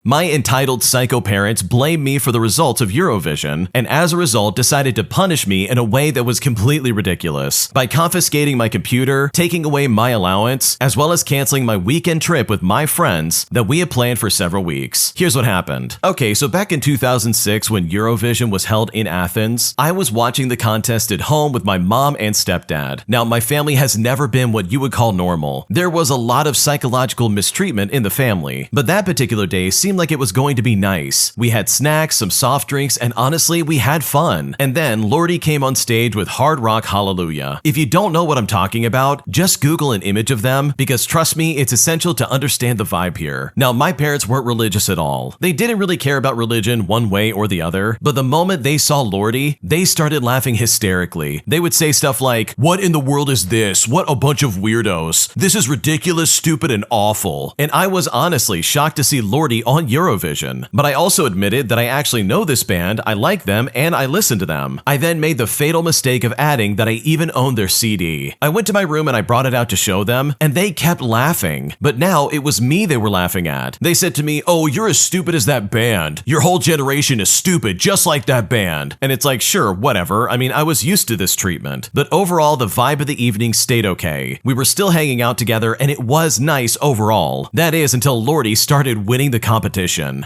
My entitled psycho parents blamed me for the results of Eurovision, and as a result decided to punish me in a way that was completely ridiculous by confiscating my computer, taking away my allowance, as well as canceling my weekend trip with my friends that we had planned for several weeks. Here's what happened. Okay, so back in 2006 when Eurovision was held in Athens, I was watching the contest at home with my mom and stepdad. Now, my family has never been what you would call normal. There was a lot of psychological mistreatment in the family, but that particular day seemed like it was going to be nice. We had snacks, some soft drinks, and honestly, we had fun. And then Lordi came on stage with Hard Rock Hallelujah. If you don't know what I'm talking about, just Google an image of them, because trust me, it's essential to understand the vibe here. Now, my parents weren't religious at all. They didn't really care about religion one way or the other, but the moment they saw Lordi, they started laughing hysterically. They would say stuff like, "What in the world is this? What a bunch of weirdos. This is ridiculous, stupid, and awful." And I was honestly shocked to see Lordi on Eurovision, but I also admitted that I actually know this band, I like them, and I listen to them. I then made the fatal mistake of adding that I even owned their CD. I went to my room and I brought it out to show them, and they kept laughing. But now it was me they were laughing at. They said to me, "Oh, you're as stupid as that band. Your whole generation is stupid, just like that band." And it's like, sure, whatever. I mean, I was used to this treatment. But overall, the vibe of the evening stayed okay. We were still hanging out together, and it was nice overall. That is, until Lordi started winning the competition.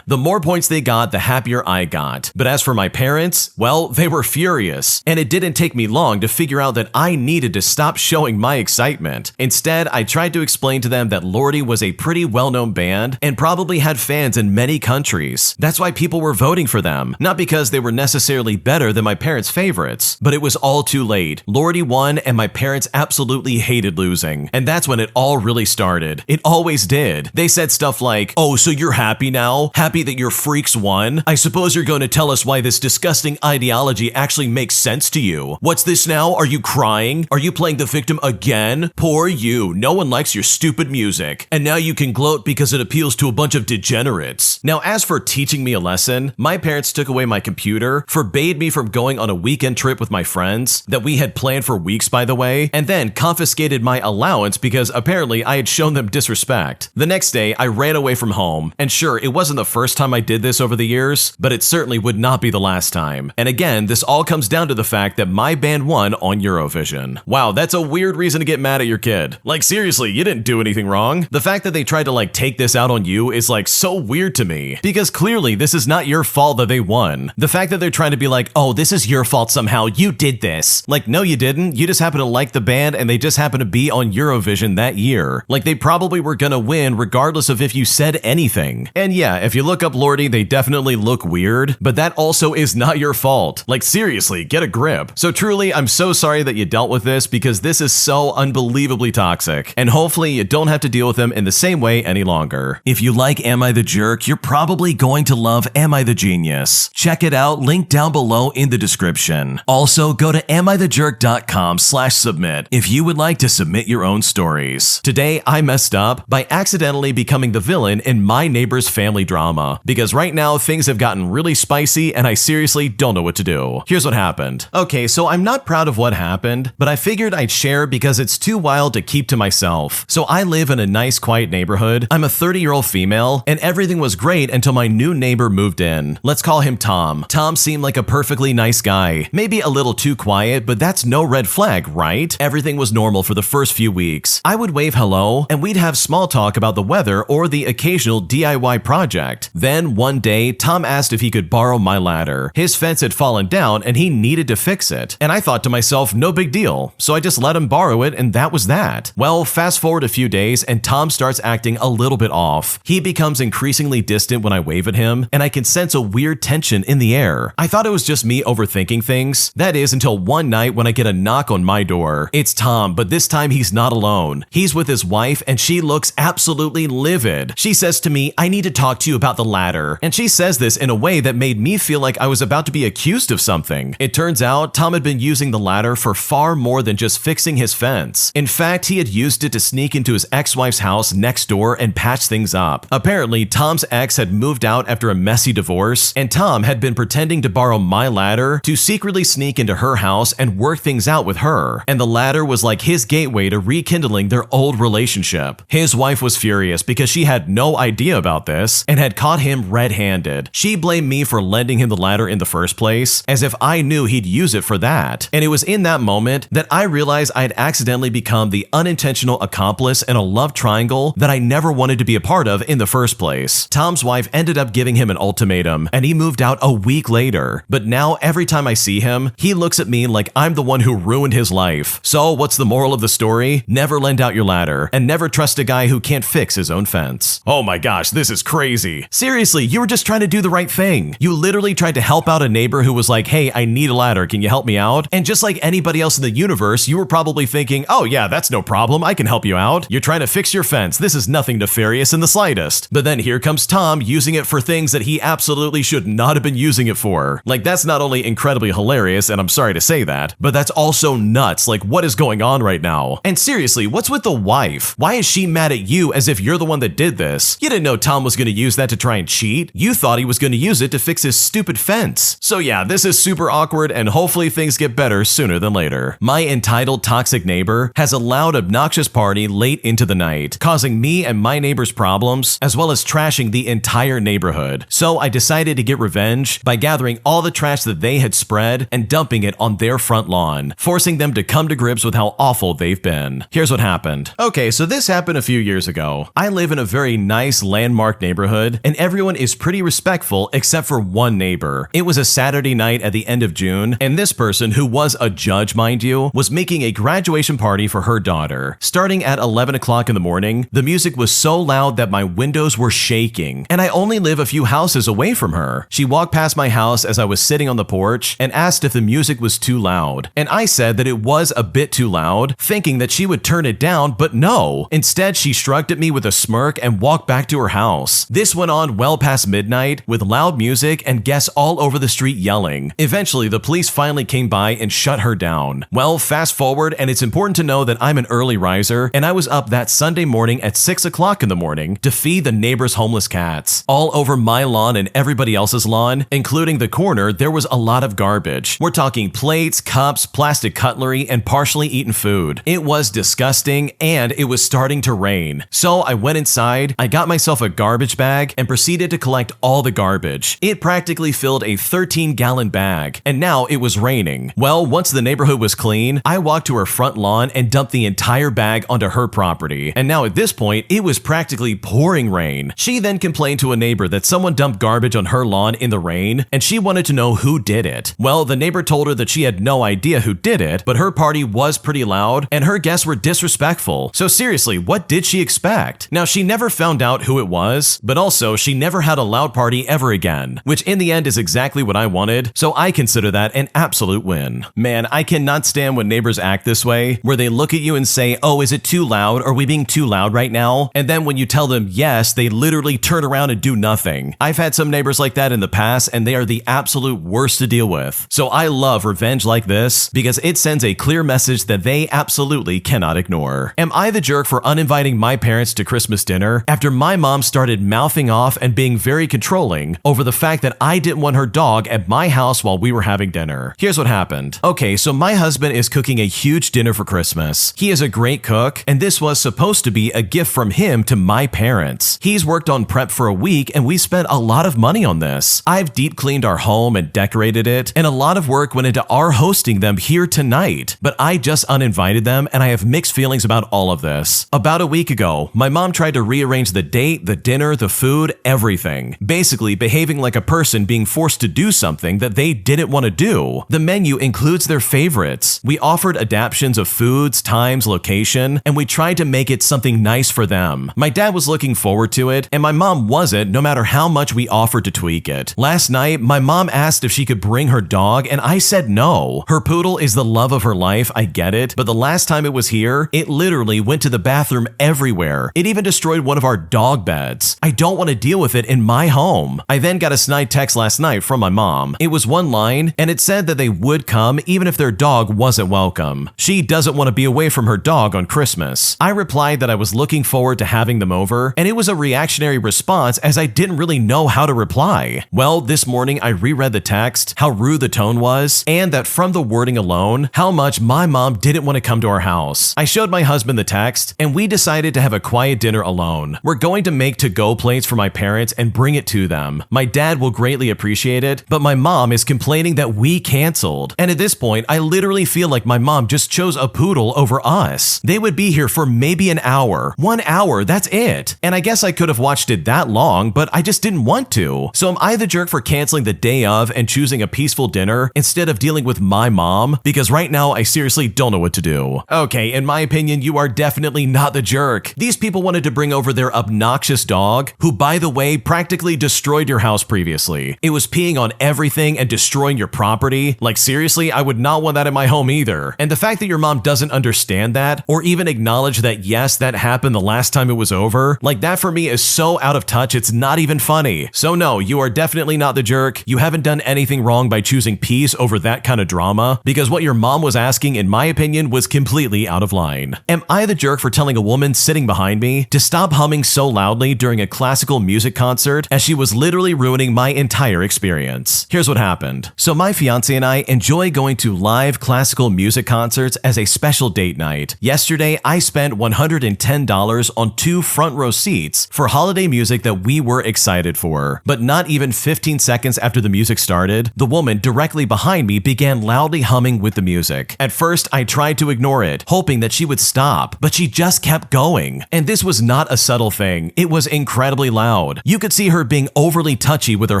The more points they got, the happier I got. But as for my parents, well, they were furious. And it didn't take me long to figure out that I needed to stop showing my excitement. Instead, I tried to explain to them that Lordi was a pretty well-known band and probably had fans in many countries. That's why people were voting for them, not because they were necessarily better than my parents' favorites. But it was all too late. Lordi won, and my parents absolutely hated losing. And that's when it all really started. It always did. They said stuff like, "Oh, so you're happy now? Happy that your freaks won? I suppose you're going to tell us why this disgusting ideology actually makes sense to you. What's this now? Are you crying? Are you playing the victim again? Poor you. No one likes your stupid music. And now you can gloat because it appeals to a bunch of degenerates." Now, as for teaching me a lesson, my parents took away my computer, forbade me from going on a weekend trip with my friends that we had planned for weeks, by the way, and then confiscated my allowance because apparently I had shown them disrespect. The next day, I ran away from home, and sure, it wasn't the first time I did this over the years, but it certainly would not be the last time. And again, this all comes down to the fact that my band won on Eurovision. Wow, that's a weird reason to get mad at your kid. Like, seriously, you didn't do anything wrong. The fact that they tried to take this out on you is so weird to me, because clearly this is not your fault that they won. The fact that they're trying to be like, "Oh, this is your fault somehow, you did this." Like, no, you didn't. You just happen to like the band and they just happen to be on Eurovision that year. Like, they probably were gonna win regardless of if you said anything. And yeah, if you look up Lordi, they definitely look weird, but that also is not your fault. Like, seriously, get a grip. So truly, I'm so sorry that you dealt with this, because this is so unbelievably toxic, and hopefully you don't have to deal with them in the same way any longer. If you like Am I the Jerk, you're probably going to love Am I the Genius. Check it out, link down below in the description. Also, go to amithejerk.com/submit if you would like to submit your own stories. Today, I messed up by accidentally becoming the villain in my neighbor's family drama, because right now things have gotten really spicy and I seriously don't know what to do. Here's what happened. Okay, so I'm not proud of what happened, but I figured I'd share because it's too wild to keep to myself. So I live in a nice, quiet neighborhood. I'm a 30-year-old female, and everything was great until my new neighbor moved in. Let's call him Tom. Tom seemed like a perfectly nice guy. Maybe a little too quiet, but that's no red flag, right? Everything was normal for the first few weeks. I would wave hello, and we'd have small talk about the weather or the occasional DIY project. Then one day, Tom asked if he could borrow my ladder. His fence had fallen down and he needed to fix it. And I thought to myself, no big deal. So I just let him borrow it, and that was that. Well, fast forward a few days and Tom starts acting a little bit off. He becomes increasingly distant when I wave at him, and I can sense a weird tension in the air. I thought it was just me overthinking things. That is, until one night when I get a knock on my door. It's Tom, but this time he's not alone. He's with his wife, and she looks absolutely livid. She says to me, "I need to talk to you about the ladder." And she says this in a way that made me feel like I was about to be accused of something. It turns out Tom had been using the ladder for far more than just fixing his fence. In fact, he had used it to sneak into his ex-wife's house next door and patch things up. Apparently, Tom's ex had moved out after a messy divorce, and Tom had been pretending to borrow my ladder to secretly sneak into her house and work things out with her. And the ladder was like his gateway to rekindling their old relationship. His wife was furious because she had no idea about this, this and had caught him red-handed. She blamed me for lending him the ladder in the first place, as if I knew he'd use it for that. And it was in that moment that I realized I had accidentally become the unintentional accomplice in a love triangle that I never wanted to be a part of in the first place. Tom's wife ended up giving him an ultimatum, and he moved out a week later. But now every time I see him, he looks at me like I'm the one who ruined his life. So what's the moral of the story? Never lend out your ladder, and never trust a guy who can't fix his own fence. Oh my gosh, this is crazy. Seriously, you were just trying to do the right thing. You literally tried to help out a neighbor who was like, hey, I need a ladder, can you help me out? And just like anybody else in the universe, you were probably thinking, oh yeah, that's no problem, I can help you out. You're trying to fix your fence, this is nothing nefarious in the slightest. But then here comes Tom using it for things that he absolutely should not have been using it for. Like, that's not only incredibly hilarious, and I'm sorry to say that, but that's also nuts. Like, what is going on right now? And seriously, what's with the wife? Why is she mad at you as if you're the one that did this? You didn't know Tom was going to use that to try and cheat. You thought he was going to use it to fix his stupid fence. So yeah, this is super awkward, and hopefully things get better sooner than later. My entitled toxic neighbor has a loud obnoxious party late into the night, causing me and my neighbors problems, as well as trashing the entire neighborhood. So I decided to get revenge by gathering all the trash that they had spread and dumping it on their front lawn, forcing them to come to grips with how awful they've been. Here's what happened. Okay, so this happened a few years ago. I live in a very nice landmark neighborhood, and everyone is pretty respectful except for one neighbor. It was a Saturday night at the end of June, and this person, who was a judge mind you, was making a graduation party for her daughter. Starting at 11 o'clock in the morning, the music was so loud that my windows were shaking, and I only live a few houses away from her. She walked past my house as I was sitting on the porch and asked if the music was too loud, and I said that it was a bit too loud, thinking that she would turn it down, but no. Instead, she shrugged at me with a smirk and walked back to her house. This went on well past midnight with loud music and guests all over the street yelling. Eventually, the police finally came by and shut her down. Well, fast forward, and it's important to know that I'm an early riser, and I was up that Sunday morning at 6 o'clock in the morning to feed the neighbor's homeless cats. All over my lawn and everybody else's lawn, including the corner, there was a lot of garbage. We're talking plates, cups, plastic cutlery, and partially eaten food. It was disgusting, and it was starting to rain. So I went inside, I got myself a garbage bag, and proceeded to collect all the garbage. It practically filled a 13-gallon bag, and now it was raining. Well, once the neighborhood was clean, I walked to her front lawn and dumped the entire bag onto her property. And now at this point, it was practically pouring rain. She then complained to a neighbor that someone dumped garbage on her lawn in the rain, and she wanted to know who did it. Well, the neighbor told her that she had no idea who did it, but her party was pretty loud, and her guests were disrespectful. So seriously, what did she expect? Now, she never found out who it was, but also she never had a loud party ever again, which in the end is exactly what I wanted, so I consider that an absolute win. Man, I cannot stand when neighbors act this way, where they look at you and say, oh, is it too loud? Are we being too loud right now? And then when you tell them yes, they literally turn around and do nothing. I've had some neighbors like that in the past, and they are the absolute worst to deal with. So I love revenge like this because it sends a clear message that they absolutely cannot ignore. Am I the jerk for uninviting my parents to Christmas dinner after my mom started mouthing off and being very controlling over the fact that I didn't want her dog at my house while we were having dinner? Here's what happened. Okay, so my husband is cooking a huge dinner for Christmas. He is a great cook, and this was supposed to be a gift from him to my parents. He's worked on prep for a week, and we spent a lot of money on this. I've deep cleaned our home and decorated it, and a lot of work went into our hosting them here tonight. But I just uninvited them, and I have mixed feelings about all of this. About a week ago, my mom tried to rearrange the date, the dinner, the food, everything. Basically behaving like a person being forced to do something that they didn't want to do. The menu includes their favorites. We offered adaptions of foods, times, location, and we tried to make it something nice for them. My dad was looking forward to it, and my mom wasn't, no matter how much we offered to tweak it. Last night, my mom asked if she could bring her dog, and I said no. Her poodle is the love of her life, I get it, but the last time it was here, it literally went to the bathroom everywhere. It even destroyed one of our dog beds. I don't want to deal with it in my home. I then got a snide text last night from my mom. It was one line, and it said that they would come even if their dog wasn't welcome. She doesn't want to be away from her dog on Christmas. I replied that I was looking forward to having them over, and it was a reactionary response as I didn't really know how to reply. Well, this morning I reread the text, how rude the tone was, and that from the wording alone, how much my mom didn't want to come to our house. I showed my husband the text, and we decided to have a quiet dinner alone. We're going to make to-go to-go plates for my parents and bring it to them. My dad will greatly appreciate it, but my mom is complaining that we canceled. And at this point, I literally feel like my mom just chose a poodle over us. They would be here for maybe an hour. 1 hour, that's it. And I guess I could have watched it that long, but I just didn't want to. So am I the jerk for canceling the day of and choosing a peaceful dinner instead of dealing with my mom? Because right now, I seriously don't know what to do. Okay, in my opinion, you are definitely not the jerk. These people wanted to bring over their obnoxious dog, who, by the way, practically destroyed your house previously. It was peeing on everything and destroying your property. Like, seriously, I would not want that in my home either. And the fact that your mom doesn't understand that, or even acknowledge that yes, that happened the last time it was over, like that for me is so out of touch, it's not even funny. So no, you are definitely not the jerk. You haven't done anything wrong by choosing peace over that kind of drama, because what your mom was asking, in my opinion, was completely out of line. Am I the jerk for telling a woman sitting behind me to stop humming so loudly during a classical music concert, as she was literally ruining my entire experience? Here's what happened. So my fiance and I enjoy going to live classical music concerts as a special date night. Yesterday, I spent $110 on 2 front row seats for holiday music that we were excited for. But not even 15 seconds after the music started, the woman directly behind me began loudly humming with the music. At first, I tried to ignore it, hoping that she would stop, but she just kept going. And this was not a subtle thing. It was incredibly loud. You could see her being overly touchy with her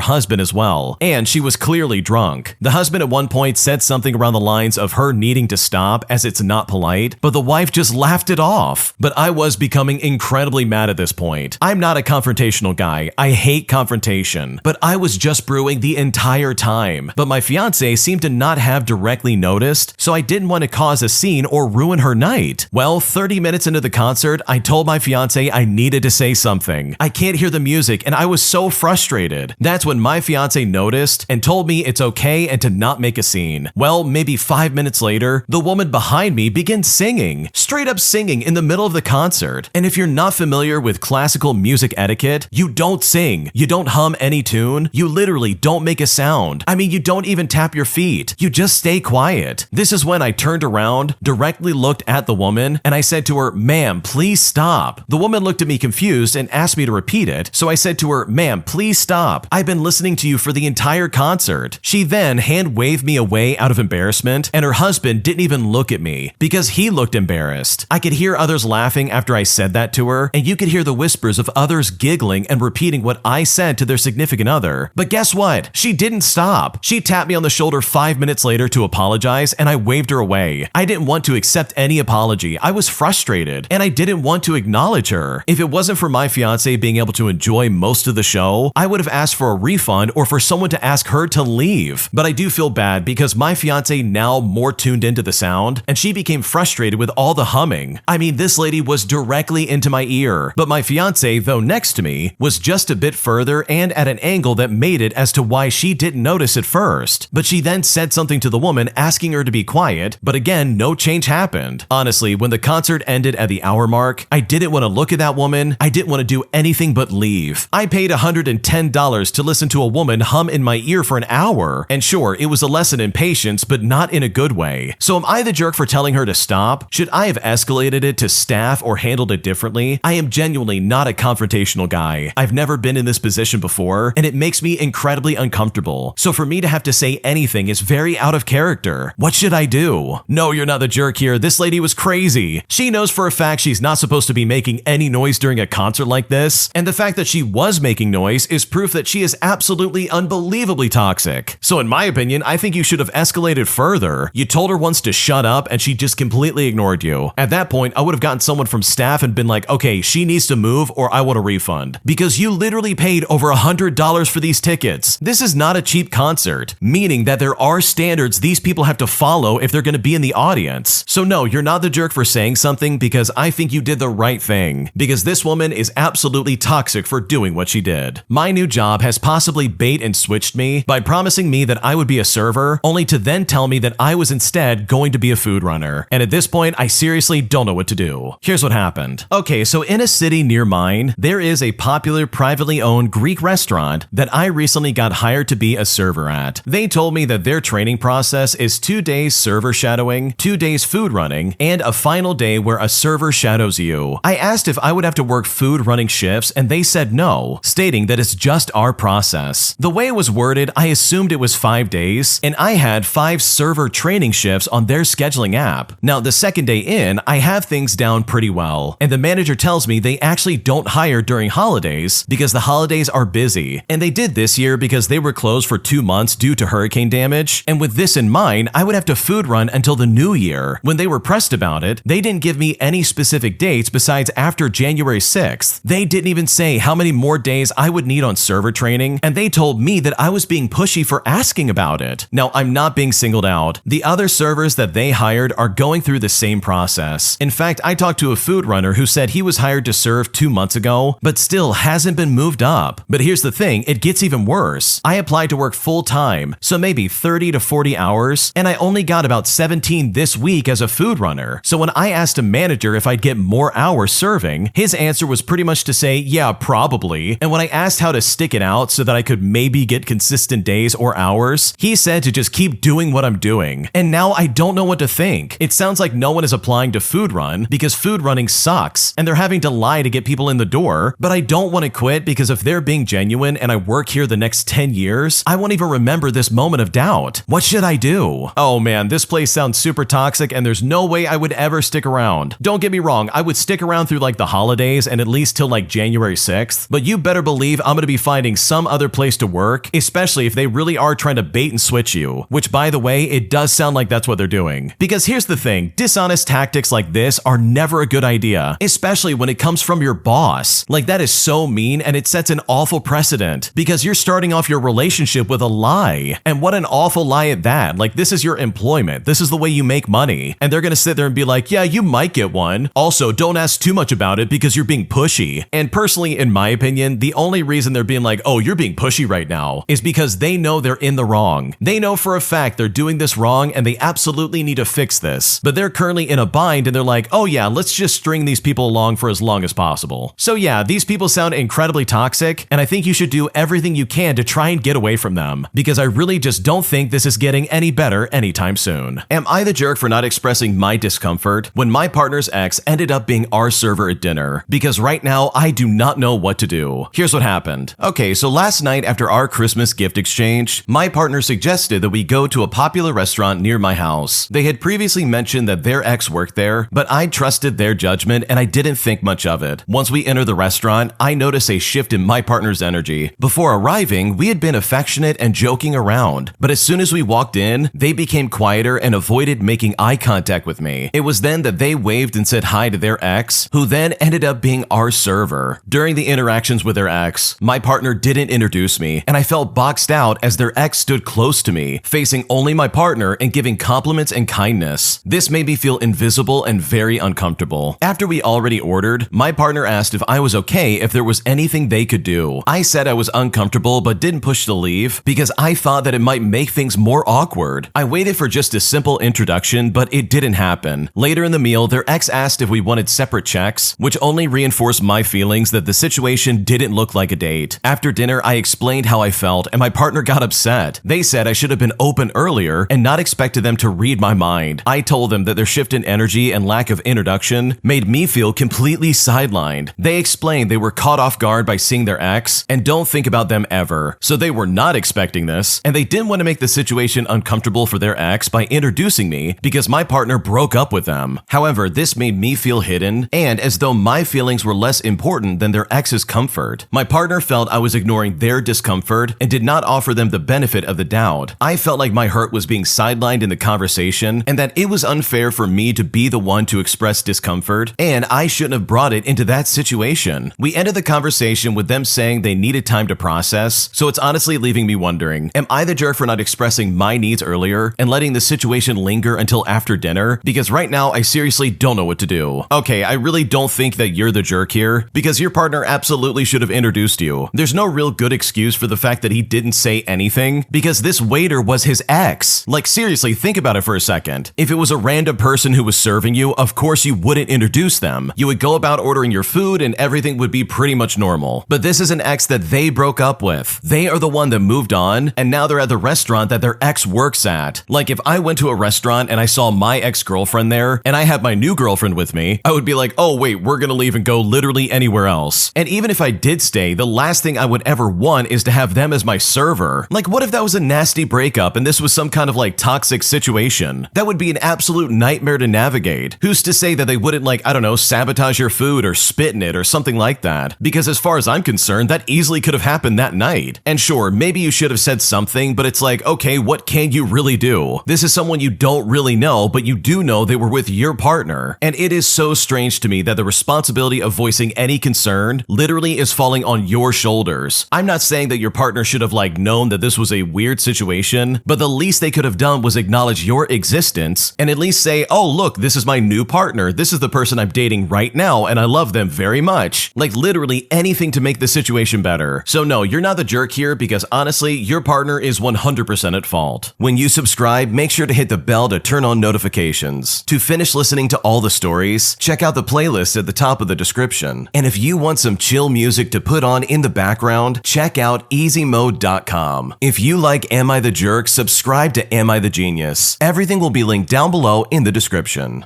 husband as well, and she was clearly drunk. The husband at one point said something around the lines of her needing to stop as it's not polite, but the wife just laughed it off. But I was becoming incredibly mad at this point. I'm not a confrontational guy. I hate confrontation, but I was just brewing the entire time. But my fiance seemed to not have directly noticed, so I didn't want to cause a scene or ruin her night. Well, 30 minutes into the concert, I told my fiance I needed to say something. I can't hear the music, and I was so frustrated. That's when my fiance noticed and told me it's okay and to not make a scene. Well, maybe 5 minutes later, the woman behind me began singing, straight up singing in the middle of the concert. And if you're not familiar with classical music etiquette, you don't sing, you don't hum any tune, you literally don't make a sound. I mean, you don't even tap your feet, you just stay quiet. This is when I turned around, directly looked at the woman, and I said to her, "Ma'am, please stop." The woman looked at me confused and asked me to repeat it, so I said to her, "Ma'am, please stop. I've been listening to you for the entire concert." She then hand waved me away out of embarrassment, and her husband didn't even look at me because he looked embarrassed. I could hear others laughing after I said that to her, and you could hear the whispers of others giggling and repeating what I said to their significant other. But guess what? She didn't stop. She tapped me on the shoulder 5 minutes later to apologize, and I waved her away. I didn't want to accept any apology. I was frustrated, and I didn't want to acknowledge her. If it wasn't for my fiance being able to enjoy most of the show, I would have asked for a refund or for someone to ask her to leave. But I do feel bad because my fiance now more tuned into the sound, and she became frustrated with all the humming. I mean, this lady was directly into my ear, but my fiance, though next to me, was just a bit further and at an angle that made it as to why she didn't notice at first. But she then said something to the woman asking her to be quiet, but again, no change happened. Honestly, when the concert ended at the hour mark, I didn't want to look at that woman. I didn't want to do anything but leave. I paid $110 to listen to a woman hum in my ear for an hour. And sure, it was a lesson in patience, but not in a good way. So am I the jerk for telling her to stop? Should I have escalated it to staff or handled it differently? I am genuinely not a confrontational guy. I've never been in this position before, and it makes me incredibly uncomfortable. So for me to have to say anything is very out of character. What should I do? No, you're not the jerk here. This lady was crazy. She knows for a fact she's not supposed to be making any noise during a concert like this, and the fact that she was making noise is proof that she is absolutely unbelievably toxic. So in my opinion, I think you should have escalated further. You told her once to shut up and she just completely ignored you. At that point, I would have gotten someone from staff and been like, okay, she needs to move or I want a refund. Because you literally paid over $100 for these tickets. This is not a cheap concert, meaning that there are standards these people have to follow if they're going to be in the audience. So no, you're not the jerk for saying something, because I think you did the right thing. Because this woman is absolutely toxic for doing what she did. My new job has possibly bait and switched me by promising me that I would be a server, only to then tell me that I was instead going to be a food runner. And at this point, I seriously don't know what to do. Here's what happened. Okay, so in a city near mine, there is a popular privately owned Greek restaurant that I recently got hired to be a server at. They told me that their training process is 2 days server shadowing, 2 days food running, and a final day where a server shadows you. I asked if I would have to work food running shifts shifts and they said no, stating that it's just our process. The way it was worded, I assumed it was 5 days, and I had 5 server training shifts on their scheduling app. Now, the second day in, I have things down pretty well, and the manager tells me they actually don't hire during holidays because the holidays are busy, and they did this year because they were closed for 2 months due to hurricane damage, and with this in mind, I would have to food run until the new year. When they were pressed about it, they didn't give me any specific dates besides after January 6th. They didn't even say how many more days I would need on server training, and they told me that I was being pushy for asking about it. Now, I'm not being singled out. The other servers that they hired are going through the same process. In fact, I talked to a food runner who said he was hired to serve 2 months ago, but still hasn't been moved up. But here's the thing, it gets even worse. I applied to work full time, so maybe 30 to 40 hours, and I only got about 17 this week as a food runner. So when I asked a manager if I'd get more hours serving, his answer was pretty much to say, yeah, probably. And when I asked how to stick it out so that I could maybe get consistent days or hours, he said to just keep doing what I'm doing. And now I don't know what to think. It sounds like no one is applying to food run because food running sucks and they're having to lie to get people in the door, but I don't want to quit because if they're being genuine and I work here the next 10 years, I won't even remember this moment of doubt. What should I do? Oh man, this place sounds super toxic and there's no way I would ever stick around. Don't get me wrong, I would stick around through like the holidays and at least till like January 6th, but you better believe I'm gonna be finding some other place to work, especially if they really are trying to bait and switch you, which by the way, it does sound like that's what they're doing. Because here's the thing, dishonest tactics like this are never a good idea, especially when it comes from your boss. Like that is so mean and it sets an awful precedent because you're starting off your relationship with a lie. And what an awful lie at that. Like this is your employment. This is the way you make money. And they're gonna sit there and be like, yeah, you might get one. Also, don't ask too much about it because you're being pushy. And personally, in my opinion, the only reason they're being like, oh, you're being pushy right now is because they know they're in the wrong. They know for a fact they're doing this wrong and they absolutely need to fix this. But they're currently in a bind and they're like, oh yeah, let's just string these people along for as long as possible. So yeah, these people sound incredibly toxic and I think you should do everything you can to try and get away from them because I really just don't think this is getting any better anytime soon. Am I the jerk for not expressing my discomfort when my partner's ex ended up being our server at dinner? Because right now, I do not know what to do. Here's what happened. Okay, so last night after our Christmas gift exchange, my partner suggested that we go to a popular restaurant near my house. They had previously mentioned that their ex worked there, but I trusted their judgment and I didn't think much of it. Once we enter the restaurant, I noticed a shift in my partner's energy. Before arriving, we had been affectionate and joking around, but as soon as we walked in, they became quieter and avoided making eye contact with me. It was then that they waved and said hi to their ex, who then ended up being our server. During the interactions with their ex, my partner didn't introduce me, and I felt boxed out as their ex stood close to me, facing only my partner and giving compliments and kindness. This made me feel invisible and very uncomfortable. After we already ordered, my partner asked if I was okay if there was anything they could do. I said I was uncomfortable but didn't push to leave because I thought that it might make things more awkward. I waited for just a simple introduction, but it didn't happen. Later in the meal, their ex asked if we wanted separate checks, which only reinforced my feelings that the situation didn't look like a date. After dinner, I explained how I felt and my partner got upset. They said I should have been open earlier and not expected them to read my mind. I told them that their shift in energy and lack of introduction made me feel completely sidelined. They explained they were caught off guard by seeing their ex and don't think about them ever. So they were not expecting this and they didn't want to make the situation uncomfortable for their ex by introducing me because my partner broke up with them. However, this made me feel hidden and as though my feelings were less important than their ex's comfort. My partner felt I was ignoring their discomfort and did not offer them the benefit of the doubt. I felt like my hurt was being sidelined in the conversation and that it was unfair for me to be the one to express discomfort and I shouldn't have brought it into that situation. We ended the conversation with them saying they needed time to process, so it's honestly leaving me wondering, am I the jerk for not expressing my needs earlier and letting the situation linger until after dinner? Because right now I seriously don't know what to do. Okay, I really don't think that you're the jerk here because your partner absolutely should have introduced you. There's no real good excuse for the fact that he didn't say anything because this waiter was his ex. Like seriously, think about it for a second. If it was a random person who was serving you, of course you wouldn't introduce them. You would go about ordering your food and everything would be pretty much normal. But this is an ex that they broke up with. They are the one that moved on and now they're at the restaurant that their ex works at. Like if I went to a restaurant and I saw my ex-girlfriend there and I had my new girlfriend with me, I would be like, oh wait, we're gonna leave and go literally anywhere else. And even if I did stay, the last thing I would ever want is to have them as my server. Like, what if that was a nasty breakup and this was some kind of like toxic situation? That would be an absolute nightmare to navigate. Who's to say that they wouldn't, like, I don't know, sabotage your food or spit in it or something like that? Because as far as I'm concerned, that easily could have happened that night. And sure, maybe you should have said something, but it's like, okay, what can you really do? This is someone you don't really know, but you do know they were with your partner. And it is so strange to me that the responsibility of voicing any concern literally is falling on your shoulders. I'm not saying that your partner should have like known that this was a weird situation, but the least they could have done was acknowledge your existence and at least say, oh look, this is my new partner. This is the person I'm dating right now and I love them very much. Like literally anything to make the situation better. So no, you're not the jerk here because honestly, your partner is 100% at fault. When you subscribe, make sure to hit the bell to turn on notifications. To finish listening to all the stories, check out the playlist at the top of the description. And if you want some chill music to put on in the background, check out easymode.com. If you like Am I the Jerk, subscribe to Am I the Genius. Everything will be linked down below in the description.